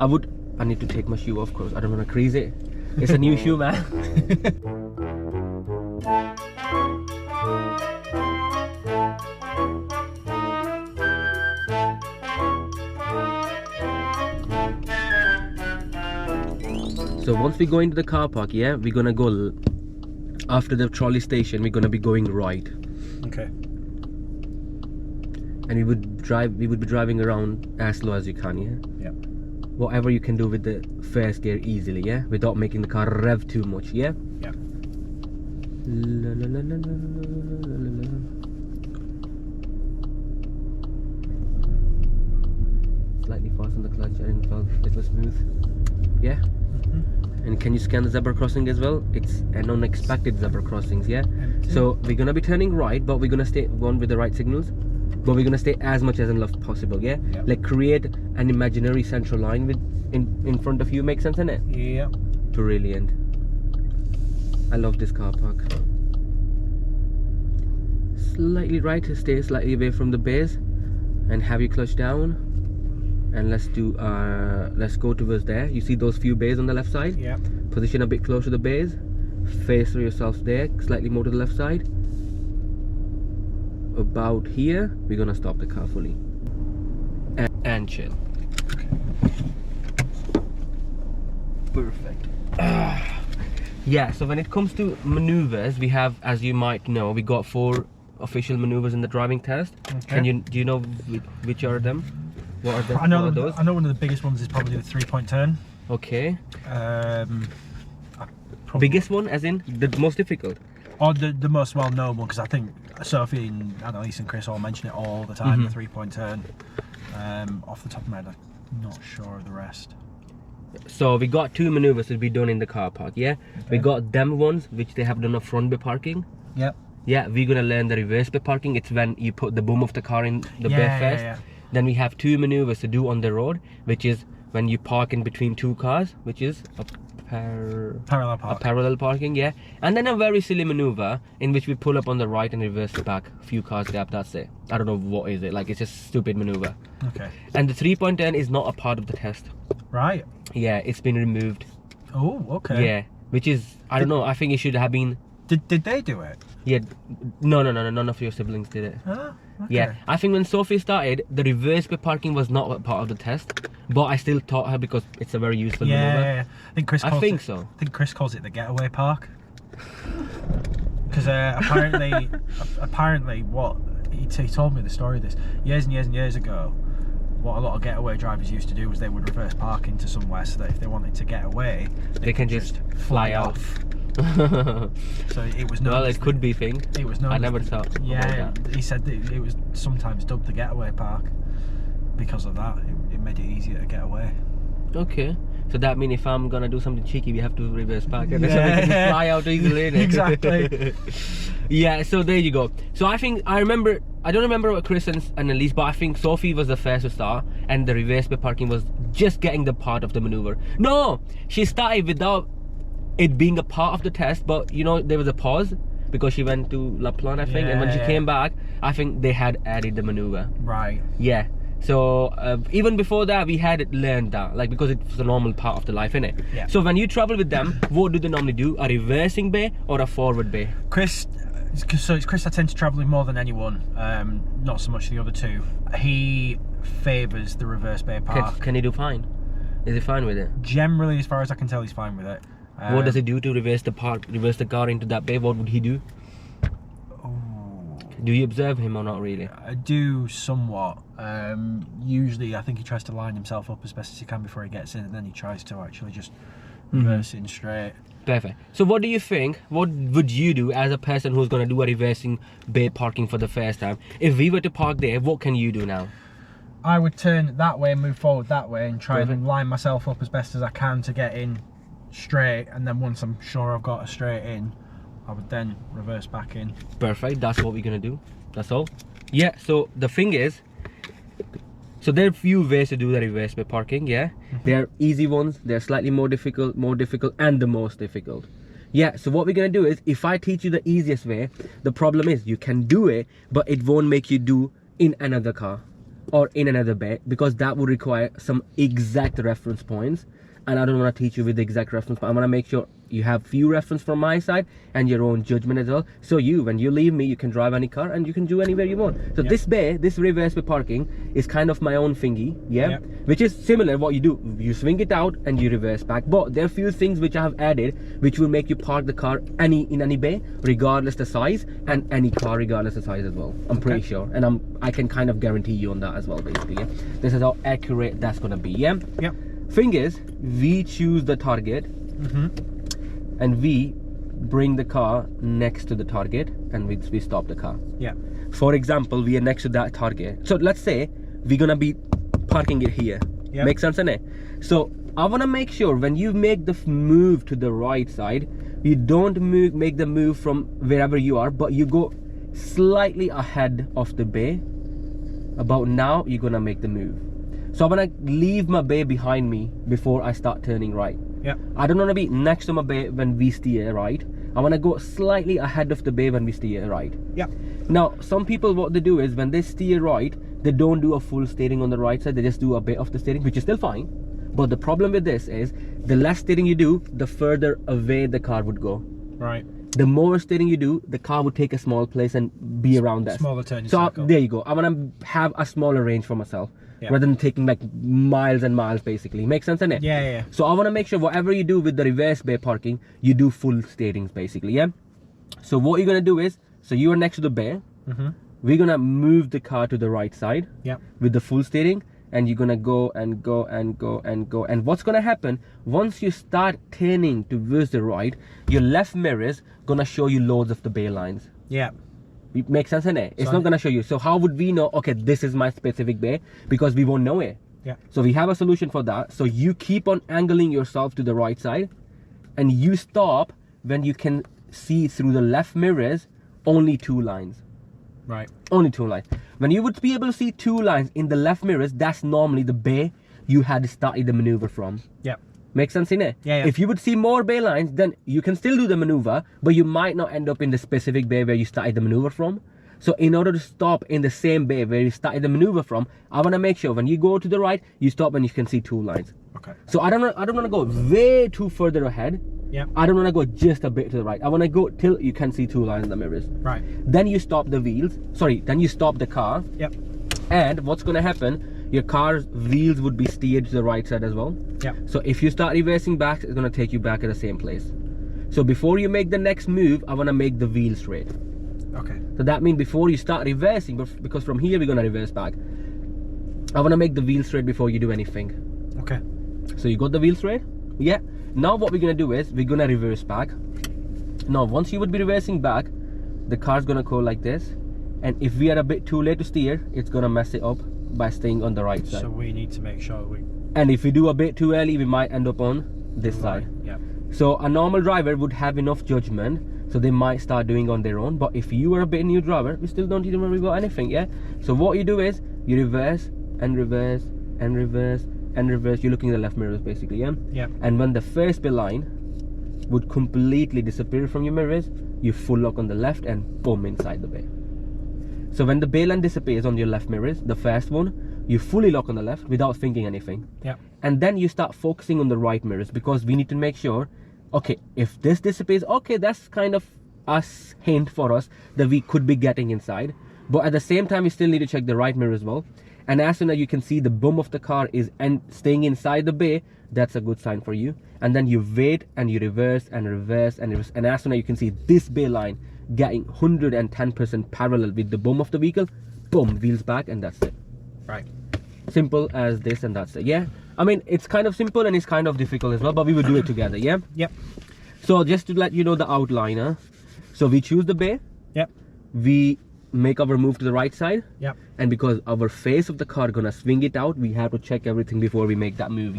I need to take my shoe off because I don't want to crease it. It's a new shoe, man. So once we go into the car park, yeah, we're gonna go after the trolley station. We're gonna be going right. Okay. And we would be driving around as slow as you can, yeah. Yeah. Whatever you can do with the first gear easily, yeah, without making the car rev too much, yeah. Yeah. La, la, la, la, la, la, la, la. Slightly fast on the clutch, I didn't feel it was smooth. Yeah. And can you scan the zebra crossing as well? It's an unexpected zebra crossings, yeah. So we're gonna be turning right, but we're gonna stay on with the right signals. But we're gonna stay as much as in left possible, yeah? Yep. Like create an imaginary central line with in front of you. Makes sense, innit? Yeah. Brilliant. I love this car park. Slightly right, stay slightly away from the base, and have your clutch down. And let's go towards there. You see those few bays on the left side? Yeah. Position a bit closer to the bays. Face yourself there, slightly more to the left side. About here, we're gonna stop the car fully and chill. Okay. Perfect. Yeah, so when it comes to maneuvers, we have, as you might know, we got 4 official maneuvers in the driving test. Okay. Do you know which are them? What are them? I know what are those? I know one of the biggest ones is probably the 3-point turn. Okay. Biggest Biggest one, as in the most difficult? Or the most well-known one, because I think Sophie and Annalise and Chris all mention it all the time, the 3-point turn. Off the top of my head, I'm not sure of the rest. So we got 2 maneuvers to be done in the car park, yeah? Okay. We got them ones, which they have done a front bay parking. Yep. Yeah, we're gonna learn the reverse bay parking. It's when you put the boom of the car in the bay first. Yeah. Then we have 2 maneuvers to do on the road, which is when you park in between 2 cars, which is parallel parking, yeah. And then a very silly maneuver in which we pull up on the right and reverse back, a few cars gap, that's it. I don't know what is it, like it's just stupid maneuver. Okay. And the 3-point turn is not a part of the test. Right. Yeah, it's been removed. Oh, okay. Yeah, which is, I don't know, I think it should have been. Did they do it? Yeah, no, none of your siblings did it. Oh, okay. Yeah, I think when Sophie started, the reverse bay parking was not a part of the test, but I still taught her because it's a very useful maneuver. Yeah. I think Chris calls it the getaway park. Because apparently what he told me the story of this years and years and years ago. What a lot of getaway drivers used to do was they would reverse park into somewhere so that if they wanted to get away, they can just fly off. So it was known. Well, it could be thing. It was known. I never thought. Yeah, he said that it was sometimes dubbed the getaway park because of that. It made it easier to get away. Okay, so that means if I'm gonna do something cheeky, we have to reverse park and so we can just fly out easily. Exactly. Yeah, so there you go. So I don't remember what Chris and Elise, but I think Sophie was the first to start, and the reverse bay parking was just getting the part of the maneuver. No, she started without it being a part of the test, but you know, there was a pause because she went to La Plan, I think, and when she came back, I think they had added the maneuver. Right. Yeah. So even before that, we had learned that, like, because it's a normal part of the life, innit? Yeah. So when you travel with them, what do they normally do? A reversing bay or a forward bay? Chris, so it's Chris I tend to travel with more than anyone, not so much the other 2. He favours the reverse bay park. Can he do fine? Is he fine with it? Generally, as far as I can tell, he's fine with it. What does he do to reverse the car into that bay? What would he do? Do you observe him or not really? I do somewhat. Usually I think he tries to line himself up as best as he can before he gets in, and then he tries to actually just reverse in straight. Perfect. So what do you think, what would you do as a person who's going to do a reversing bay parking for the first time? If we were to park there, what can you do now? I would turn that way and move forward that way and try and line myself up as best as I can to get in straight, and then once I'm sure I've got a straight in, I would then reverse back in. Perfect, that's what we're gonna do. That's all. Yeah, so the thing is, so there are a few ways to do the reverse bay parking, yeah? There are easy ones, they're slightly more difficult, and the most difficult. Yeah, so what we're gonna do is, if I teach you the easiest way, the problem is you can do it, but it won't make you do in another car. or in another bay, because that would require some exact reference points, and I don't want to teach you with the exact reference, but I want to make sure you have few reference from my side and your own judgment as well. So when you leave me, you can drive any car and you can do anywhere you want. So this bay, this reverse bay parking is kind of my own thingy, which is similar. What you do, you swing it out and you reverse back, but there are few things which I have added which will make you park the car in any bay regardless the size, and any car regardless the size as well. I'm pretty sure, and I can kind of guarantee you on that as well, basically. This is how accurate that's gonna be. Thing is, we choose the target, and we bring the car next to the target, and we stop the car. For example, we are next to that target. So let's say we're gonna be parking it here. Makes sense, innit? So I wanna make sure when you make the move to the right side, you don't make the move from wherever you are, but you go slightly ahead of the bay. About now, you're gonna make the move. So I want to leave my bay behind me before I start turning right. I don't want to be next to my bay when we steer right. I want to go slightly ahead of the bay when we steer right. Now, some people, what they do is when they steer right, they don't do a full steering on the right side. They just do a bit of the steering, which is still fine. But the problem with this is the less steering you do, the further away the car would go. The more steering you do, the car would take a small place and be around that. Smaller turning circle. There you go. I want to have a smaller range for myself. Rather than taking like miles and miles, basically. Makes sense, innit? So I want to make sure whatever you do with the reverse bay parking, you do full steerings, basically. So what you're gonna do is, so you are next to the bay. We're gonna move the car to the right side. With the full steering, and you're gonna go and go and go and go. And what's gonna happen once you start turning towards the right, your left mirror is gonna show you loads of the bay lines. It makes sense, innit? It's not gonna show you. So how would we know, okay, this is my specific bay? Because we won't know it. So we have a solution for that. So you keep on angling yourself to the right side, and you stop when you can see through the left mirrors only 2 lines. Only 2 lines. When you would be able to see 2 lines in the left mirrors, that's normally the bay you had started the maneuver from. Makes sense, innit? If you would see more bay lines, then you can still do the maneuver, but you might not end up in the specific bay where you started the maneuver from. So in order to stop in the same bay where you started the maneuver from, I want to make sure when you go to the right, you stop when you can see 2 lines. So I don't want to go way too further ahead. I don't want to go just a bit to the right. I want to go till you can see 2 lines in the mirrors. Then you stop the wheels. Then you stop the car. And what's going to happen? Your car's wheels would be steered to the right side as well. So if you start reversing back, it's going to take you back at the same place. So before you make the next move, I want to make the wheel straight. So that means before you start reversing, because from here we're going to reverse back, I want to make the wheel straight before you do anything. So you got the wheel straight? Now what we're going to do is we're going to reverse back. Now once you would be reversing back, the car's going to go like this, and if we are a bit too late to steer, it's going to mess it up by staying on the right side. So we need to make sure and if we do a bit too early, we might end up on this side. So a normal driver would have enough judgment, so they might start doing on their own. But if you are a bit new driver, we still don't need to worry about anything. So what you do is you reverse and reverse and reverse and reverse. You're looking at the left mirrors, basically. And when the first bay line would completely disappear from your mirrors, you full lock on the left and boom, inside the bay. So when the bay line disappears on your left mirrors, the first one, you fully lock on the left without thinking anything. And then you start focusing on the right mirrors, because we need to make sure, okay, if this disappears, okay, that's kind of a hint for us that we could be getting inside. But at the same time, we still need to check the right mirror as well. And as soon as you can see the bum of the car is staying inside the bay, that's a good sign for you. And then you wait and you reverse and reverse and reverse. And as soon as you can see this bay line getting 110% parallel with the bum of the vehicle, boom, wheels back, and that's it. Simple as this, and that's it. I mean, it's kind of simple and it's kind of difficult as well, but we will do it together. So just to let you know the outliner, so we choose the bay, we make our move to the right side, and because our face of the car gonna swing it out, we have to check everything before we make that move.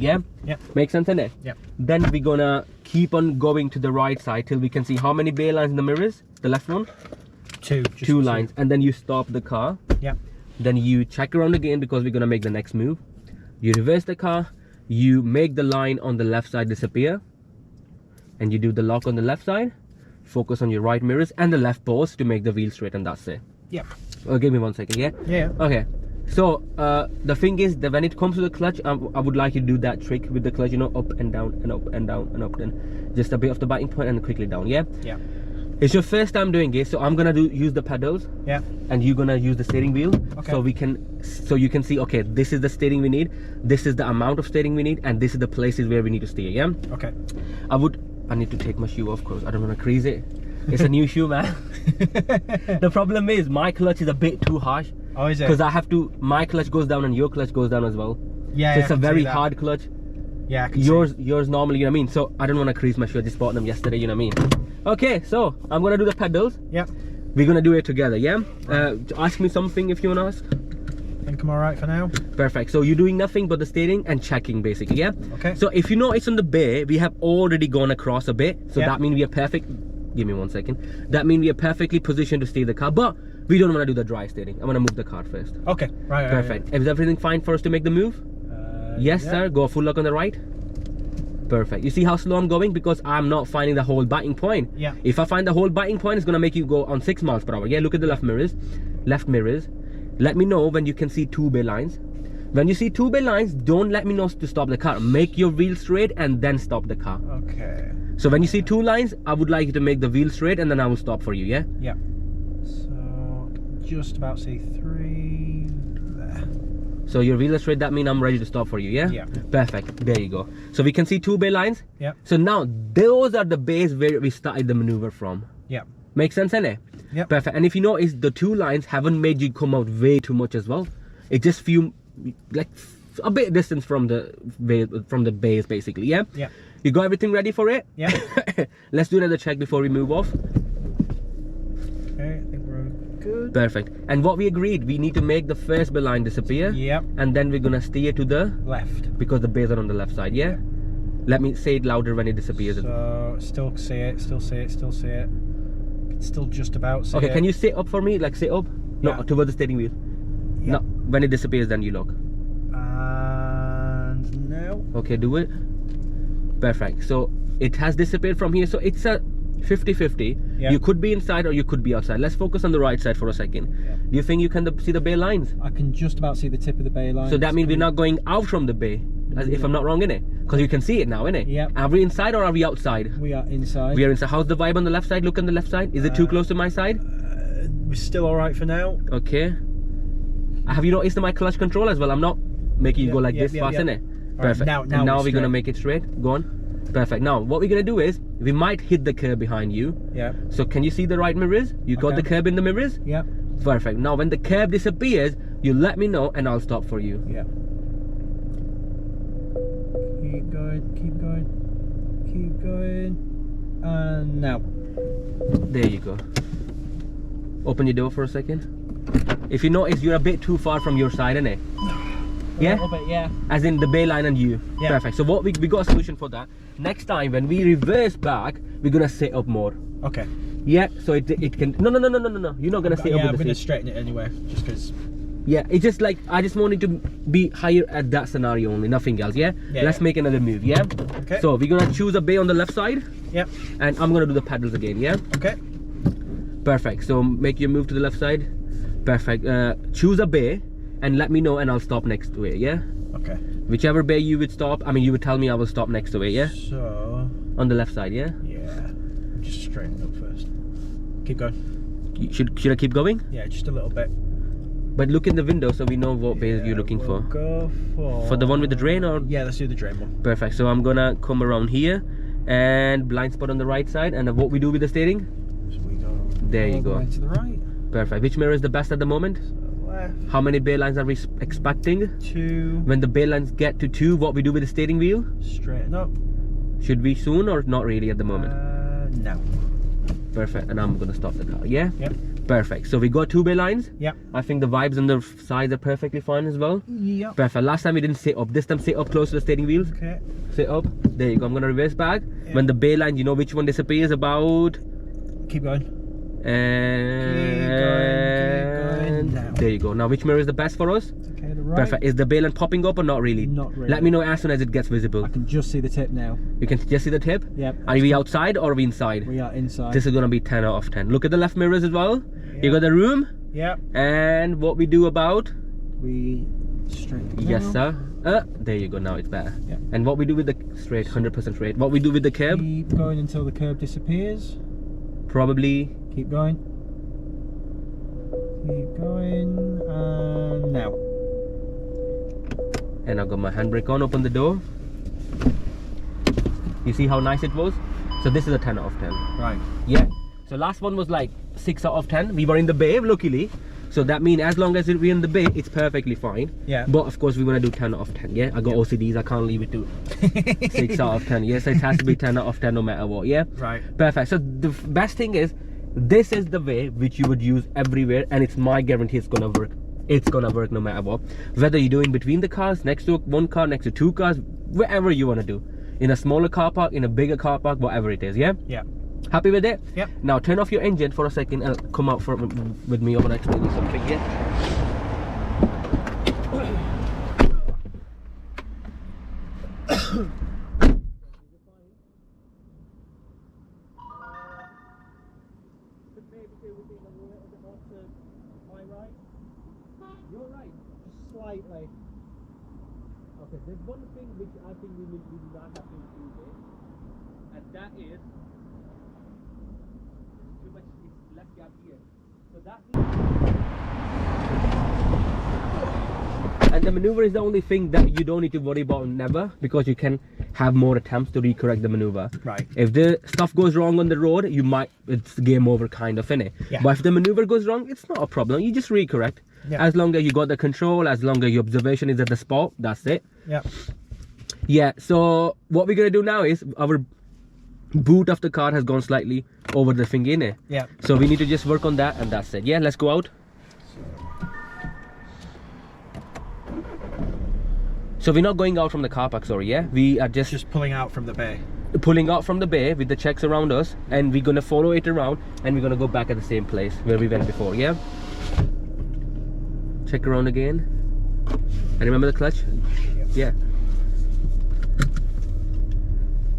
Makes sense, innit? Then we're gonna keep on going to the right side till we can see how many bay lines in the mirrors. The left one, 2 lines. And then you stop the car. Then you check around again, because we're gonna make the next move. You reverse the car, you make the line on the left side disappear, and you do the lock on the left side, focus on your right mirrors and the left post to make the wheel straight, and that's it. Give me 1 second. Okay, So the thing is that when it comes to the clutch, I would like you to do that trick with the clutch, you know, up and down and up and down and up and just a bit of the biting point and quickly down. Yeah. Yeah. It's your first time doing it, so I'm gonna use the pedals. Yeah. And you're gonna use the steering wheel. Okay. So you can see, okay, this is the steering we need, this is the amount of steering we need, and this is the places where we need to steer. Yeah. Okay. I need to take my shoe off because I don't want to crease it. It's a new shoe, man. The problem is my clutch is a bit too harsh. Oh, is it? Because I have to, my clutch goes down and your clutch goes down as well. Yeah. So yeah, it's a very hard clutch. Yeah. I can Yours normally, you know what I mean? So I don't want to crease my shoe. I just bought them yesterday, you know what I mean? Okay, so I'm gonna do the pedals. Yeah. We're gonna do it together, yeah? Ask me something if you wanna ask. I think I'm alright for now. Perfect. So you're doing nothing but the steering and checking basically, yeah? Okay. So if you notice on the bay, we have already gone across a bit. So yeah. that means we are perfect. Give me 1 second. That means we are perfectly positioned to steer the car, but we don't want to do the dry steering. I want to move the car first. Okay. Right. Perfect. Is everything fine for us to make the move? Yes, yeah. sir. Go full lock on the right. Perfect. You see how slow I'm going because I'm not finding the whole biting point. Yeah. If I find the whole biting point, it's gonna make you go on 6 miles per hour. Yeah. Look at the left mirrors. Left mirrors. Let me know when you can see 2 bay lines. When you see 2 bay lines, don't let me know to stop the car. Make your wheel straight and then stop the car. Okay. So when you see 2 lines, I would like you to make the wheel straight and then I will stop for you. Yeah. Yeah. So just about see 3 there. So your wheel is straight, that means I'm ready to stop for you, yeah? Yeah. Perfect, there you go. So we can see 2 bay lines. Yeah. So now those are the bays where we started the maneuver from. Yeah. Make sense, innit? Yeah. Perfect. And if you notice, the 2 lines haven't made you come out way too much as well. It just few, like a bit distance from the bays basically, yeah? Yeah. You got everything ready for it? Yeah. Let's do another check before we move off. Okay, I think we're good. Perfect. And what we agreed, we need to make the first bay line disappear. Yep. And then we're gonna steer to the Left. because the bays are on the left side, yeah? Let me say it louder when it disappears. So still see it, still see it, still see it. Still just about see it. Okay, can you sit up for me? Like sit up? No, Yeah. towards the steering wheel. Yeah. No, when it disappears then you lock. And now. Okay, do it. Perfect. So it has disappeared from here. So it's a 50-50. Yeah. You could be inside or you could be outside. Let's focus on the right side for a second. Yeah. Do you think you can see the bay lines? I can just about see the tip of the bay line. So that means we're not going out from the bay, as if I'm not wrong, innit? Because you can see it now, innit? Yeah. Are we inside or are we outside? We are inside. We are inside. How's the vibe on the left side? Look on the left side. Is it too close to my side? We're still alright for now. Okay. Have you noticed my clutch control as well? I'm not making you go like this fast, innit? Perfect. Now Now we're gonna make it straight. Go on. Perfect. Now what we're gonna do is we might hit the curb behind you. Yeah. So can you see the right mirrors? You got the curb in the mirrors? Yeah. Perfect. Now when the curb disappears, you let me know and I'll stop for you. Yeah. Keep going, keep going, keep going. And now. There you go. Open your door for a second. If you notice, you're a bit too far from your side, innit? Yeah? A little bit, yeah. As in the bay line and you. Yeah. Perfect. So what we got a solution for that. Next time when we reverse back, we're gonna sit up more. Okay. Yeah, so it can no. You're not gonna sit up Yeah, I'm with the gonna seat. straighten it anyway, just because. Yeah, it's just like I just wanted to be higher at that scenario only, nothing else. Yeah. Yeah, Let's make another move. Yeah. Okay. So we're gonna choose a bay on the left side, Yep. and I'm gonna do the pedals again. Yeah. Okay. Perfect. So make your move to the left side. Perfect. Choose a bay and let me know, and I'll stop next to it. Yeah. Okay. Whichever bay you would stop, I mean, you would tell me, I will stop next to it. Yeah. So. On the left side. Yeah. Yeah. Just straighten it up first. Keep going. Should I keep going? Yeah, just a little bit. But look in the window so we know what bay you're looking we'll for. Go For the one with the drain or? Yeah, let's do the drain one. Perfect. So I'm gonna come around here and blind spot on the right side, and what we do with the steering? So we go. There you all the go. way to the right. Perfect. Which mirror is the best at the moment? Left. How many bay lines are we expecting? 2. When the bay lines get to 2, what we do with the steering wheel? Straighten up. Should we soon or not really at the moment? No. Perfect. And I'm gonna stop the car. Yeah. Yep. Perfect. So we got 2 bay lines. Yep. I think the vibes on the sides are perfectly fine as well. Yep. Perfect. Last time we didn't sit up. This time sit up close to the steering wheels. Okay. Sit up. There you go. I'm gonna reverse back. Yeah. When the bay line, you know which one disappears about. Keep going. And now. there you go. Now which mirror is the best for us? Okay, the right. Perfect. Is the bay line popping up or not really? Not really. Let me know as soon as it gets visible. I can just see the tip now. You can just see the tip? Yep. Are we outside or are we inside? We are inside. This is gonna be 10 out of 10. Look at the left mirrors as well. Yep. You got the room. Yep. And what we do about we straight? Yes, now? sir. There you go. Now it's better. Yeah. And what we do with the straight, 100% straight. What we do with the curb? Keep going until the curb disappears. Probably. Keep going. Keep going. And now. And I've got my handbrake on. Open the door. You see how nice it was? So this is a 10 out of 10. Right. Yeah. So last one was like 6 out of 10. We were in the bay, luckily. So that means as long as we're in the bay, it's perfectly fine. Yeah. But of course we want to do 10 out of 10. Yeah. I got OCDs. I can't leave it to 6 out of 10. Yes, it has to be 10 out of 10 no matter what. Yeah. Right. Perfect. So the best thing is, this is the way which you would use everywhere, and it's my guarantee it's gonna work. It's gonna work no matter what. Whether you're doing between the cars, next to one car, next to two cars, wherever you want to do. In a smaller car park, in a bigger car park, whatever it is. Yeah. Yeah. Happy with it? Yep. Now turn off your engine for a second and come out with me. I want to explain you something. Yeah. You're right. Slightly. Okay, there's one thing which I think we do not have to improve it, and that is too much less gap here. So that means, and the maneuver is the only thing that you don't need to worry about never, because you can have more attempts to recorrect the maneuver. Right. If the stuff goes wrong on the road, it's game over kind of, innit? Yeah. But if the maneuver goes wrong, it's not a problem. You just recorrect. Yeah. As long as you got the control, as long as your observation is at the spot, that's it. Yeah. Yeah, so what we're gonna do now is our boot of the car has gone slightly over the thing in it. Yeah. So we need to just work on that, and that's it. Yeah, let's go out. So we're not going out from the car park, sorry, yeah? We are just pulling out from the bay. pulling out from the bay with the checks around us, and we're gonna follow it around, and we're gonna go back at the same place where we went before, yeah? Check around again. And remember the clutch? Yeah.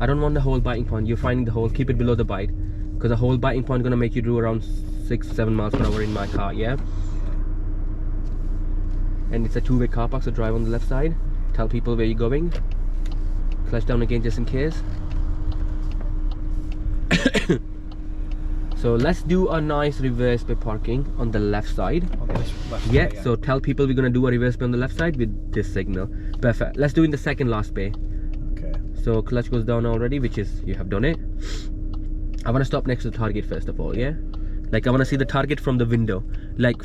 I don't want the whole biting point. You're finding the hole, keep it below the bite. Because the whole biting point is gonna make you do around 6-7 miles per hour in my car, yeah? And it's a two-way car park, so drive on the left side. Tell people where you're going. Clutch down again just in case. So let's do a nice reverse by parking on the left side. On this left Yeah, bay, so tell people we're gonna do a reverse bay on the left side with this signal. Perfect. Let's do in the second last bay. Okay. So clutch goes down already, which is, you have done it. I want to stop next to the target first of all, yeah? Like I want to see the target from the window. Like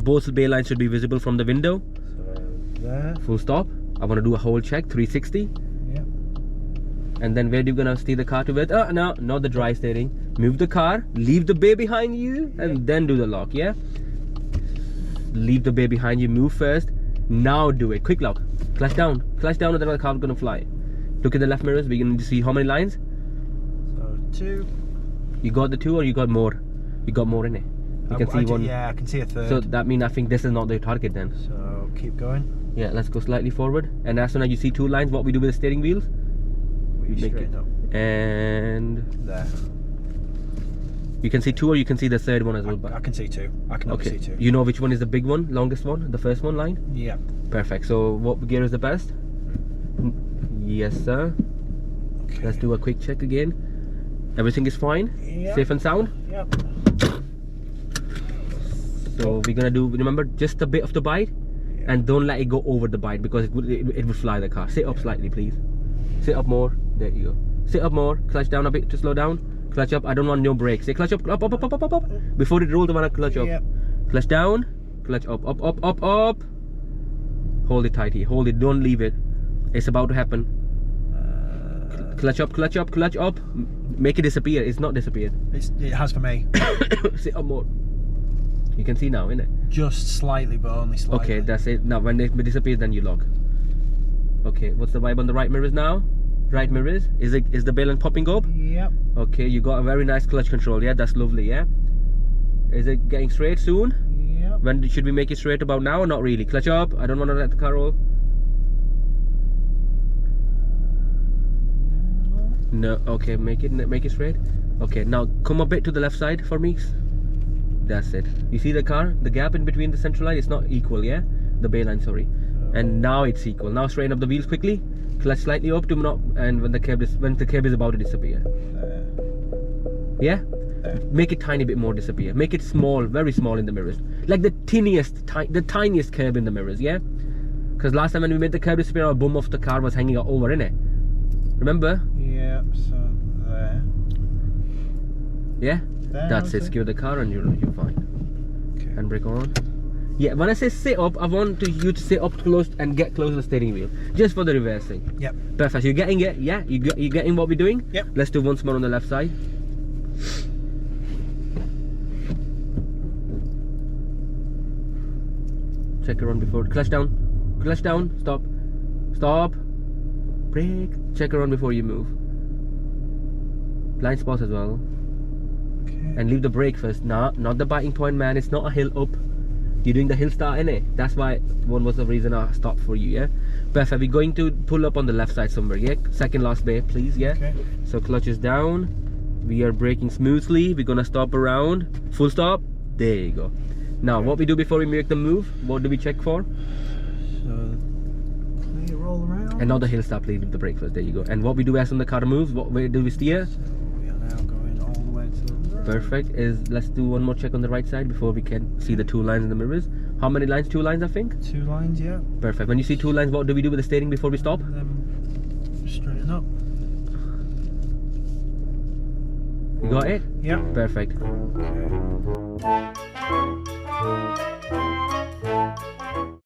both bay lines should be visible from the window. So there. Full stop. I want to do a whole check, 360. Yeah. And then where do you gonna steer the car to with? Oh no, not the dry steering. Move the car, leave the bay behind you, and then do the lock, yeah? Leave the bay behind you, move first. Now do it. Quick lock. Clutch down, and then the car's gonna fly. Look at the left mirrors. We're gonna see how many lines. So 2. You got the 2 or you got more? You got more in it. You can see one. Yeah, I can see a third. So that means I think this is not the target then. So keep going. Yeah, let's go slightly forward. And as soon as you see 2 lines, what we do with the steering wheels? We Make straighten it. up. And There. you can see 2 or you can see the third one as well. I can see 2. I can Okay. see 2. You know which one is the big one, longest one, the first one line? Yeah. Perfect. So what gear is the best? Yes, sir. Okay. Let's do a quick check again. Everything is fine? Yep. Safe and sound? Yep. So we're gonna do, remember, just a bit of the bite, and don't let it go over the bite because it would fly the car. Sit up slightly, please. Sit up more. There you go. Sit up more. Clutch down a bit to slow down. Clutch up. I don't want no brakes. Say clutch up, up, up, up, up, up, up. Before it rolls, I want to clutch up. Yep. Clutch down. Clutch up, up, up, up, up. Hold it tight here. Hold it. Don't leave it. It's about to happen. Clutch up, clutch up, clutch up. Make it disappear. It's not disappeared. It has for me. Sit up more. You can see now, innit? Just slightly, but only slightly. Okay, that's it. Now when it disappears, then you lock. Okay, what's the vibe on the right mirrors now? Right mirrors. Is the balance popping up? Yep. Okay, you got a very nice clutch control. Yeah, that's lovely. Yeah. Is it getting straight soon? Yep. When should we make it straight? About now or not really? Clutch up. I don't want to let the car roll. No. Okay, make it straight. Okay, now come a bit to the left side for me. That's it. You see the car? The gap in between the central line is not equal, yeah? the bay line, sorry. And now it's equal. Now straighten up the wheels quickly. Clutch slightly up to not, and when the curb is about to disappear. Yeah? Make it tiny bit more disappear. Make it small, very small in the mirrors. Like the tiniest curb in the mirrors, yeah? Because last time when we made the curb disappear, our bum of the car was hanging over, innit? Remember? Yeah, so there. Yeah? There, That's it. Secure the car and you're fine. Okay. Handbrake on. Yeah, when I say sit up, I want you to sit up close and get close to the steering wheel. Just for the reversing. Yep. Perfect. You're getting it? Yeah? You're getting what we're doing? Yep. Let's do once more on the left side. Check her on before. Clutch down. Clutch down. Stop. Stop. Brake. Check her on before you move. Blind spots as well. Okay. And leave the brake first. Nah, not the biting point, man. It's not a hill up. You're doing the hill start, innit? That's why one was the reason I stopped for you, yeah? Perfect. We're going to pull up on the left side somewhere, yeah? Second last bay, please, yeah? Okay. So clutch is down. We are braking smoothly. We're gonna stop around. Full stop. There you go. Now, what we do before we make the move, what do we check for? So, clear all around. And now the hill start, please leave the brake first. There you go. And what we do as when the car moves, what way do we steer? So we are now going all the way to the right. Perfect. Let's do one more check on the right side before we can see the two lines in the mirrors. How many lines? 2 lines, I think. 2 lines, yeah. Perfect. When you see 2 lines, what do we do with the steering before we stop? And then straighten up. You got it? Yeah. Perfect. Okay.